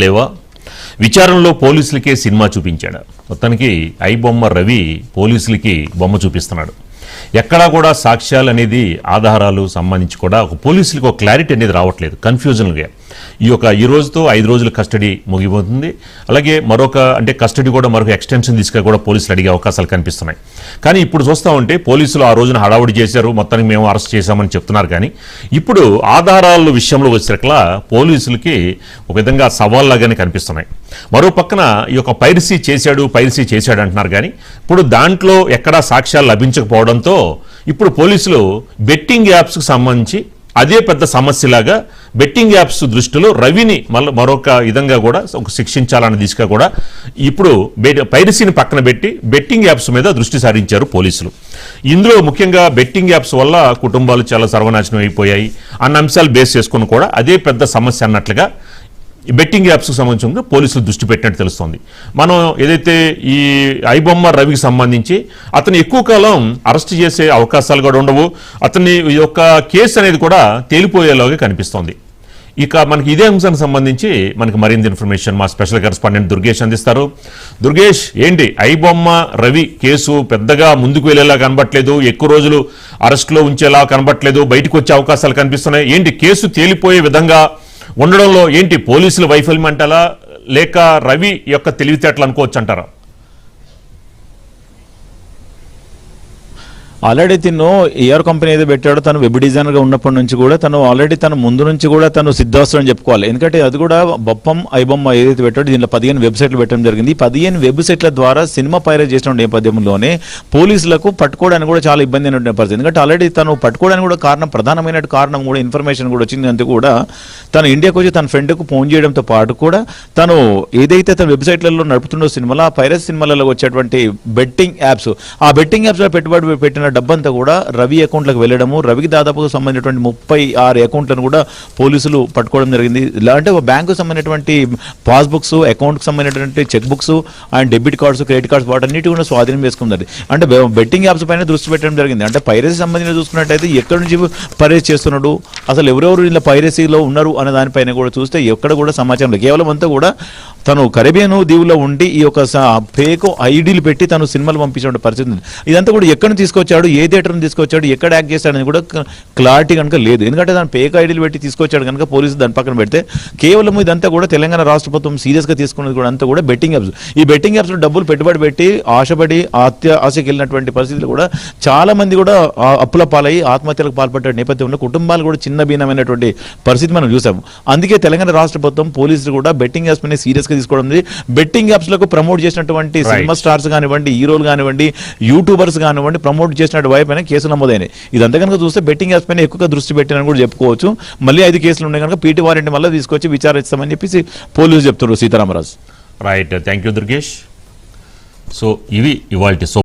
లేవా విచారణలో పోలీసులకే సినిమా చూపించాడు. మొత్తానికి ఐబొమ్మ రవి పోలీసులకి బొమ్మ చూపిస్తున్నాడు. ఎక్కడా కూడా సాక్ష్యాలు అనేది ఆధారాలు సంబంధించి కూడా ఒక పోలీసులకు ఒక క్లారిటీ అనేది రావట్లేదు. కన్ఫ్యూజన్గా ఈ రోజుతో 5 రోజుల కస్టడీ ముగిపోతుంది. అలాగే కస్టడీ కూడా మరొక ఎక్స్టెన్షన్ తీసుకుని కూడా పోలీసులు అడిగే అవకాశాలు కనిపిస్తున్నాయి. కానీ ఇప్పుడు చూస్తూ ఉంటే పోలీసులు ఆ రోజున హడావుడి చేశారు, మొత్తానికి మేము అరెస్ట్ చేశామని చెప్తున్నారు. కానీ ఇప్పుడు ఆధారాల విషయంలో వచ్చేట్లా పోలీసులకి ఒక విధంగా సవాళ్ళగానే కనిపిస్తున్నాయి. మరో పక్కన ఈ యొక్క పైరసీ చేశాడు అంటున్నారు. కానీ ఇప్పుడు దాంట్లో ఎక్కడా సాక్ష్యాలు లభించకపోవడంతో ఇప్పుడు పోలీసులు బెట్టింగ్ యాప్స్కి సంబంధించి అదే పెద్ద సమస్యలాగా బెట్టింగ్ యాప్స్ దృష్టిలో రవిని మరొక విధంగా కూడా శిక్షించాలన్న దిశగా కూడా ఇప్పుడు పైరసీని పక్కన పెట్టి బెట్టింగ్ యాప్స్ మీద దృష్టి సారించారు పోలీసులు. ఇందులో ముఖ్యంగా బెట్టింగ్ యాప్స్ వల్ల కుటుంబాలు చాలా సర్వనాశనం అయిపోయాయి అన్న అంశాలు బేస్ చేసుకుని కూడా అదే పెద్ద సమస్య అన్నట్లుగా బెట్టింగ్ యాప్స్కి సంబంధించి పోలీసులు దృష్టి పెట్టినట్టు తెలుస్తోంది. మనం ఏదైతే ఈ ఐబొమ్మ రవికి సంబంధించి అతను ఎక్కువ కాలం అరెస్ట్ చేసే అవకాశాలు కూడా ఉండవు. అతని యొక్క కేసు అనేది కూడా తేలిపోయేలాగా కనిపిస్తోంది. ఇక మనకి ఇదే అంశానికి సంబంధించి మనకి మరింత ఇన్ఫర్మేషన్ మా స్పెషల్ కరెస్పాండెంట్ దుర్గేష్ అందిస్తారు. దుర్గేష్, ఏంటి ఐబొమ్మ రవి కేసు పెద్దగా ముందుకు వెళ్ళేలా కనబట్లేదు, ఎక్కువ రోజులు అరెస్ట్లో ఉంచేలా కనబట్లేదు, బయటకు వచ్చే అవకాశాలు కనిపిస్తున్నాయి. ఏంటి కేసు తేలిపోయే విధంగా ఉండడంలో ఏంటి పోలీసుల వైఫల్యం అంటారా, లేక రవి యొక్క తెలివితేటలు అనుకోవచ్చు అంటారా? ఆల్రెడీ తిను ఏఆర్ కంపెనీ ఏదో పెట్టాడో తను వెబ్ డిజైనర్గా ఉన్నప్పటి నుంచి కూడా తను ఆల్రెడీ తను ముందు నుంచి కూడా తను సిద్ధాస్తుడు అని చెప్పుకోవాలి. ఎందుకంటే అది కూడా బొప్పం ఐబొమ్మ ఏదైతే పెట్టాడో దీంట్లో 15 వెబ్సైట్లు పెట్టడం జరిగింది. 15 వెబ్సైట్ల ద్వారా సినిమా పైరేట్ చేసిన నేపథ్యంలోనే పోలీసులకు పట్టుకోవడానికి కూడా చాలా ఇబ్బంది అయిన పరిస్థితి. ఎందుకంటే ఆల్రెడీ తను పట్టుకోవడానికి కూడా ప్రధానమైన కారణం కూడా ఇన్ఫర్మేషన్ కూడా వచ్చింది. అంతే కూడా తను ఇండియాకి వచ్చి తన ఫ్రెండ్కు ఫోన్ చేయడంతో పాటు కూడా తను ఏదైతే తన వెబ్సైట్లలో నడుపుతుండో సినిమాలో ఆ పైరేట్ సినిమాలలో వచ్చేటువంటి బెట్టింగ్ యాప్స్, ఆ బెట్టింగ్ యాప్స్లో పెట్టుబడి పెట్టిన డబ్బంతా కూడా రవి అకౌంట్లకు వెళ్ళడము, రవికి దాదాపుగా సంబంధించినటువంటి 36 అకౌంట్లను కూడా పోలీసులు పట్టుకోవడం జరిగింది. ఇలా అంటే బ్యాంకు సంబంధించినటువంటి పాస్బుక్స్, అకౌంట్కి సంబంధించినటువంటి cheque books and debit cards, credit cards వాటన్నిటి కూడా స్వాధీనం చేసుకున్నారు. అంటే బెట్టింగ్ యాప్స్ పైన దృష్టి పెట్టడం జరిగింది. అంటే పైరసీ సంబంధించి చూసుకున్నట్టయితే ఎక్కడి నుంచి పైరసీ చేస్తున్నాడు, అసలు ఎవరెవరు ఇలా పైరసీలో ఉన్నారు అనే దానిపైన కూడా చూస్తే ఎక్కడ కూడా సమాచారం లేదు. కేవలం అంతా కూడా తను కరేబియన్ దీవులో ఉండి ఈ యొక్క ఫేక్ ఐడీలు పెట్టి తను సినిమాలు పంపించిన పరిస్థితి ఉంది. ఇదంతా కూడా ఎక్కడ తీసుకొచ్చాడు, ఏ థియేటర్ని తీసుకొచ్చాడు, ఎక్కడ యాక్ట్ చేశాడని కూడా క్లారిటీ కనుక లేదు. ఎందుకంటే దాని ఫేక్ ఐడీలు పెట్టి తీసుకొచ్చాడు కనుక పోలీసులు దాని పక్కన పెడితే కేవలం ఇదంతా కూడా తెలంగాణ రాష్ట్ర ప్రభుత్వం సీరియస్గా తీసుకున్నది కూడా అంతా కూడా బెట్టింగ్ యాప్స్. ఈ బెట్టింగ్ యాప్స్లో డబ్బులు పెట్టుబడి పెట్టి ఆశపడి ఆశకి వెళ్ళినటువంటి పరిస్థితులు కూడా చాలా మంది కూడా అప్పుల పాలయ్యి ఆత్మహత్యలకు పాల్పడ్డ నేపథ్యంలో కుటుంబాలు కూడా చిన్న భిన్నమైనటువంటి పరిస్థితి మనం చూసాము. అందుకే తెలంగాణ రాష్ట్ర ప్రభుత్వం పోలీసులు కూడా బెట్టింగ్ యాప్స్ పైన సీరియస్గా తీసుకోవడం. బెట్టింగ్ యాప్స్ లకు ప్రమోట్ చేసినటువంటి సినిమా స్టార్స్ కానివ్వండి, హీరోలు కానివ్వండి, యూట్యూబర్స్ కానివ్వండి, ప్రమోట్ చేసిన వారి పైన కేసులు నమోదైనాయి. ఇదంతా కనుక చూస్తే బెట్టింగ్ యాప్స్ పైన ఎక్కువగా దృష్టి పెట్టినని కూడా చెప్పుకోవచ్చు. మళ్ళీ 5 కేసులు ఉన్నాయి కనుక పీటీ వారెంట్ వల్ల తీసుకొచ్చి విచారిస్తామని చెప్పేసి పోలీసులు చెప్తున్నారు. Sitaramaraju. Right, thank you Durgesh. So ఇవి ఇవాల్టి